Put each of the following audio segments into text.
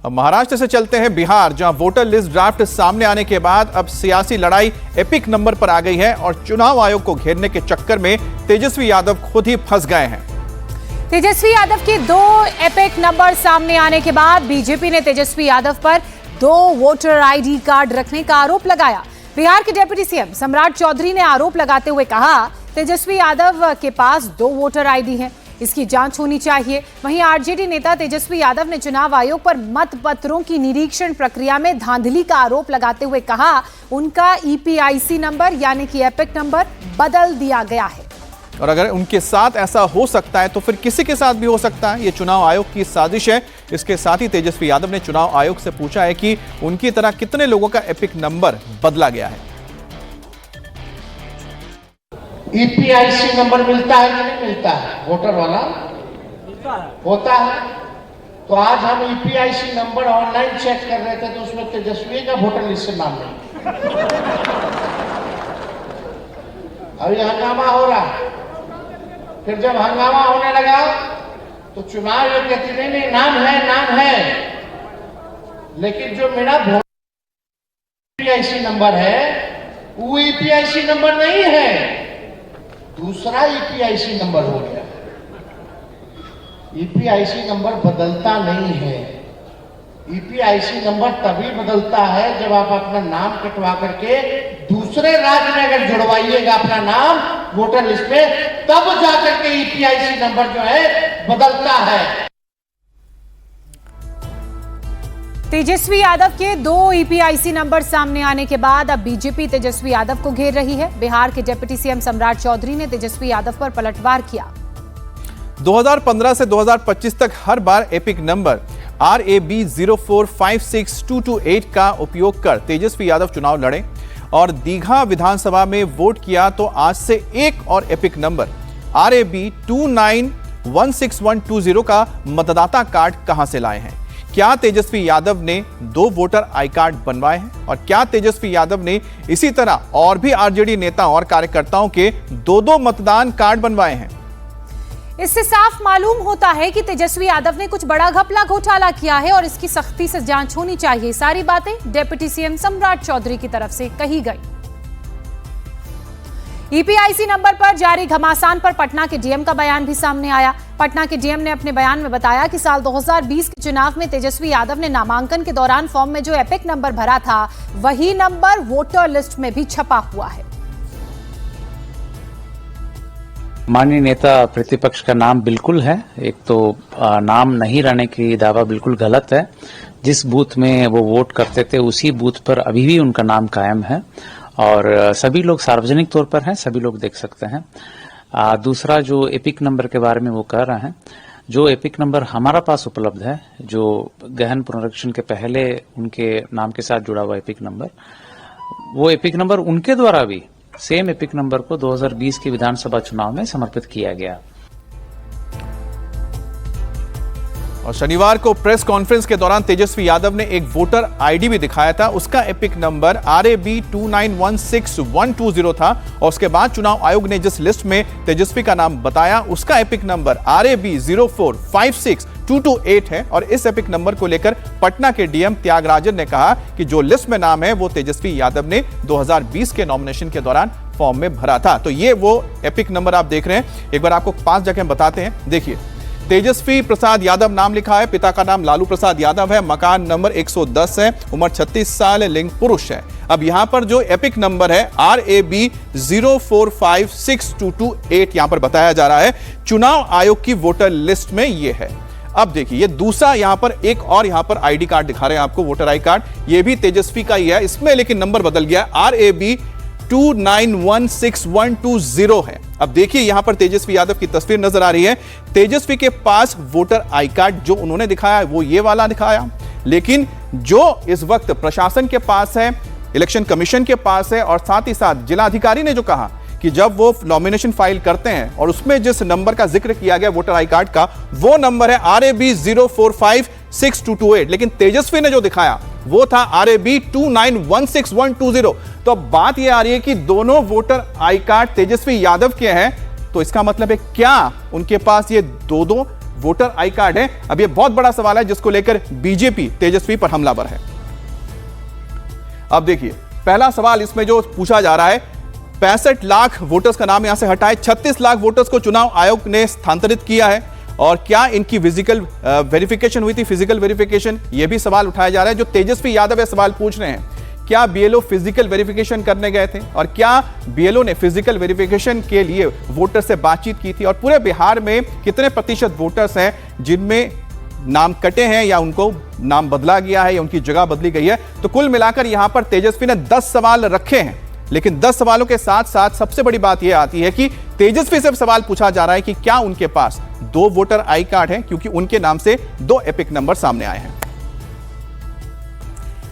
अब महाराष्ट्र से चलते हैं बिहार, जहां वोटर लिस्ट ड्राफ्ट सामने आने के बाद अब सियासी लड़ाई एपिक नंबर पर आ गई है और चुनाव आयोग को घेरने के चक्कर में तेजस्वी यादव खुद ही फंस गए हैं। तेजस्वी यादव के 2 एपिक नंबर सामने आने के बाद बीजेपी ने तेजस्वी यादव पर 2 वोटर आईडी कार्ड रखने का आरोप लगाया। बिहार के डिप्टी सीएम सम्राट चौधरी ने आरोप लगाते हुए कहा, तेजस्वी यादव के पास 2 वोटर आईडी हैं, इसकी जांच होनी चाहिए। वहीं आरजेडी नेता तेजस्वी यादव ने चुनाव आयोग पर मतपत्रों की निरीक्षण प्रक्रिया में धांधली का आरोप लगाते हुए कहा, उनका ईपीआईसी नंबर यानी कि एपिक नंबर बदल दिया गया है। और अगर उनके साथ ऐसा हो सकता है तो फिर किसी के साथ भी हो सकता है। ये चुनाव आयोग की साजिश है। इसके साथ ही तेजस्वी यादव ने चुनाव आयोग से पूछा है कि उनकी तरह कितने लोगों का एपिक नंबर बदला गया है। ईपीआईसी नंबर मिलता है कि नहीं मिलता है? वोटर वाला होता है। तो आज हम ईपीआईसी नंबर ऑनलाइन चेक कर रहे थे तो उसमें तेजस्वी का वोटर लिस्ट से नाम नहीं। अभी हंगामा हो रहा है। फिर जब हंगामा होने लगा तो चुनाव आयोग कहती नहीं नाम है, लेकिन जो मेरा ईपीआईसी नंबर है वो ईपीआईसी नंबर नहीं है, दूसरा ईपीआईसी नंबर हो गया। ईपीआईसी नंबर बदलता नहीं है। ईपीआईसी नंबर तभी बदलता है जब आप अपना नाम कटवा करके दूसरे राज्य में अगर जुड़वाइएगा अपना नाम वोटर लिस्ट में, तब जाकर के ईपीआईसी नंबर जो है बदलता है। तेजस्वी यादव के 2 ईपीआईसी नंबर सामने आने के बाद अब बीजेपी तेजस्वी यादव को घेर रही है। बिहार के डिप्टी सीएम सम्राट चौधरी ने तेजस्वी यादव पर पलटवार किया। 2015 से 2025 तक हर बार एपिक नंबर RAB 04562228 का उपयोग कर तेजस्वी यादव चुनाव लड़े और दीघा विधानसभा में वोट किया, तो आज से एक और एपिक नंबर RAB 29162120 का मतदाता कार्ड कहां से लाए हैं? क्या तेजस्वी यादव ने 2 वोटर आई कार्ड बनवाए हैं? और क्या तेजस्वी यादव ने इसी तरह और भी आरजेडी नेता और कार्यकर्ताओं के 2 मतदान कार्ड बनवाए हैं? इससे साफ मालूम होता है कि तेजस्वी यादव ने कुछ बड़ा घपला घोटाला किया है और इसकी सख्ती से जांच होनी चाहिए। सारी बातें डिप्टी सीएम सम्राट चौधरी की तरफ से कही गई। ईपीआईसी नंबर पर जारी घमासान पर पटना के डीएम का बयान भी सामने आया। पटना के डीएम ने अपने बयान में बताया कि साल 2020 के चुनाव में तेजस्वी यादव ने नामांकन के दौरान फॉर्म में जो एपिक नंबर भरा था, वही नंबर वोटर लिस्ट में भी छपा हुआ है। माननीय नेता प्रतिपक्ष का नाम बिल्कुल है। एक तो नाम नहीं रहने की दावा बिल्कुल गलत है। जिस बूथ में वो वोट करते थे उसी बूथ पर अभी भी उनका नाम कायम है और सभी लोग सार्वजनिक तौर पर हैं, सभी लोग देख सकते हैं। दूसरा, जो एपिक नंबर के बारे में वो कह रहे हैं, जो एपिक नंबर हमारा पास उपलब्ध है, जो गहन पुनरीक्षण के पहले उनके नाम के साथ जुड़ा हुआ एपिक नंबर, वो एपिक नंबर उनके द्वारा भी सेम एपिक नंबर को 2020 के विधानसभा चुनाव में समर्पित किया गया। और शनिवार को प्रेस कॉन्फ्रेंस के दौरान तेजस्वी यादव ने एक वोटर आईडी भी दिखाया था। उसका एपिक नंबर RAB 29162120 था और उसके बाद चुनाव आयोग ने जिस लिस्ट में तेजस्वी का नाम बताया, उसका एपिक नंबर RAB 04562228 है। और इस एपिक नंबर को लेकर पटना के डीएम त्यागराजन ने कहा कि जो लिस्ट में नाम है वो तेजस्वी यादव ने 2020 के नॉमिनेशन के दौरान फॉर्म में भरा था। तो ये वो एपिक नंबर आप देख रहे हैं। एक बार आपको 5 जगह बताते हैं। देखिए, तेजस्वी प्रसाद यादव नाम लिखा है, पिता का नाम लालू प्रसाद यादव है, मकान नंबर 110 है, उम्र 36 साल, लिंग पुरुष है। अब यहां पर जो एपिक नंबर है RAB 04562228 यहां पर बताया जा रहा है, चुनाव आयोग की वोटर लिस्ट में ये है। अब देखिए, ये दूसरा यहां पर एक और यहां पर आईडी कार्ड दिखा रहे हैं आपको, वोटर आई कार्ड, ये भी तेजस्वी का ही है, इसमें लेकिन नंबर बदल गया, RAB 29162120 है। अब देखिए, यहां पर तेजस्वी यादव की तस्वीर नजर आ रही है। तेजस्वी के पास वोटर आई कार्ड जो उन्होंने दिखाया वो ये वाला दिखाया, लेकिन जो इस वक्त प्रशासन के पास है, इलेक्शन कमीशन के पास है और साथ ही साथ जिलाधिकारी ने जो कहा कि जब वो नॉमिनेशन फाइल करते हैं और उसमें जिस नंबर का जिक्र किया गया वोटर आई कार्ड का, वो नंबर है RAB 04562228, लेकिन तेजस्वी ने जो दिखाया वो था RAB 29162120। तो अब बात यह आ रही है कि दोनों voter I card Tejashwi Yadav के हैं, तो इसका मतलब है क्या उनके पास ये दो वोटर आई कार्ड है। अब यह बहुत बड़ा सवाल है जिसको लेकर बीजेपी तेजस्वी पर हमलावर है। अब देखिए पहला सवाल इसमें जो पूछा जा रहा है, 65 लाख वोटर्स का नाम यहां से हटाए, 36 लाख वोटर्स को चुनाव आयोग ने स्थानांतरित किया है, और क्या इनकी फिजिकल वेरिफिकेशन हुई थी, फिजिकल वेरिफिकेशन, यह भी सवाल उठाया जा रहा है। जो तेजस्वी यादव ये सवाल पूछ रहे हैं, क्या बीएलओ फिजिकल वेरिफिकेशन करने गए थे और क्या बीएलओ ने फिजिकल वेरिफिकेशन के लिए वोटर से बातचीत की थी, और पूरे बिहार में कितने प्रतिशत वोटर्स हैं जिनमें नाम कटे हैं या उनको नाम बदला गया है या उनकी जगह बदली गई है। तो कुल मिलाकर यहां पर तेजस्वी ने 10 सवाल रखे हैं, लेकिन 10 सवालों के साथ साथ सबसे बड़ी बात यह आती है कि तेजस्वी से सवाल पूछा जा रहा है कि क्या उनके पास 2 वोटर आई कार्ड हैं, क्योंकि उनके नाम से 2 एपिक नंबर सामने आए हैं।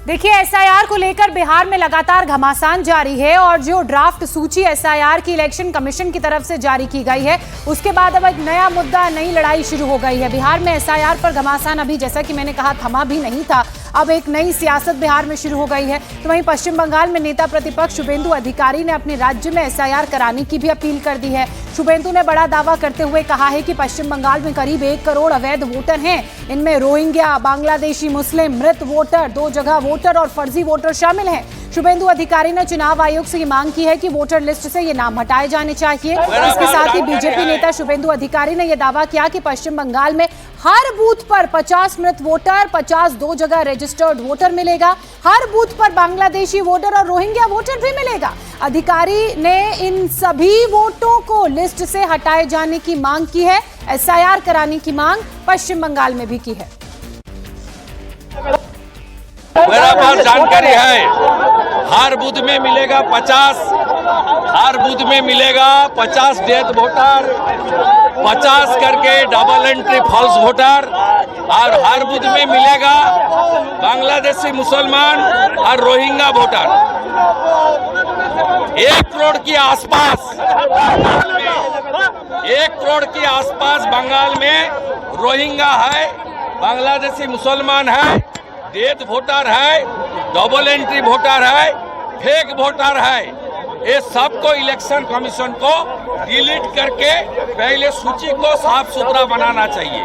देखिए एसआईआर को लेकर बिहार में लगातार घमासान जारी है, और जो ड्राफ्ट सूची एसआईआर की इलेक्शन कमीशन की तरफ से जारी की गई है, उसके बाद अब एक नया मुद्दा, नई लड़ाई शुरू हो गई है। बिहार में एसआईआर पर घमासान अभी, जैसा कि मैंने कहा, थमा भी नहीं था। अब एक नई सियासत बिहार में शुरू हो गई है। तो वहीं पश्चिम बंगाल में नेता प्रतिपक्ष शुभेंदु अधिकारी ने अपने राज्य में एसआईआर कराने की भी अपील कर दी है। शुभेंदु ने बड़ा दावा करते हुए कहा है कि पश्चिम बंगाल में करीब 1 करोड़ अवैध वोटर हैं। इनमें रोहिंग्या, बांग्लादेशी मुस्लिम, मृत वोटर, 2 जगह वोटर और फर्जी वोटर शामिल हैं। शुभेंदु अधिकारी ने चुनाव आयोग से ये मांग की है कि वोटर लिस्ट से ये नाम हटाए जाने चाहिए। इसके साथ ही बीजेपी नेता शुभेंदु अधिकारी ने यह दावा किया कि पश्चिम बंगाल में हर बूथ पर 50 मृत वोटर, 50 2 जगह रजिस्टर्ड वोटर मिलेगा। हर बूथ पर बांग्लादेशी वोटर और रोहिंग्या वोटर भी मिलेगा। अधिकारी ने इन सभी वोटों को लिस्ट से हटाए जाने की मांग की है। एसआईआर कराने की मांग पश्चिम बंगाल में भी की है। मेरा पास जानकारी है, हर बूथ में मिलेगा 50, हर बूथ में मिलेगा 50 डेथ वोटर, 50 करके डबल एंट्री फॉल्स वोटर, और हर बूथ में मिलेगा बांग्लादेशी मुसलमान और रोहिंग्या वोटर। 1 करोड़ के आसपास, 1 करोड़ के आसपास बंगाल में रोहिंग्या है, बांग्लादेशी मुसलमान है, डेथ वोटर है, डबल एंट्री वोटर है, फेक वोटर है। ये सबको इलेक्शन कमीशन को डिलीट करके पहले सूची को साफ सुथरा बनाना चाहिए।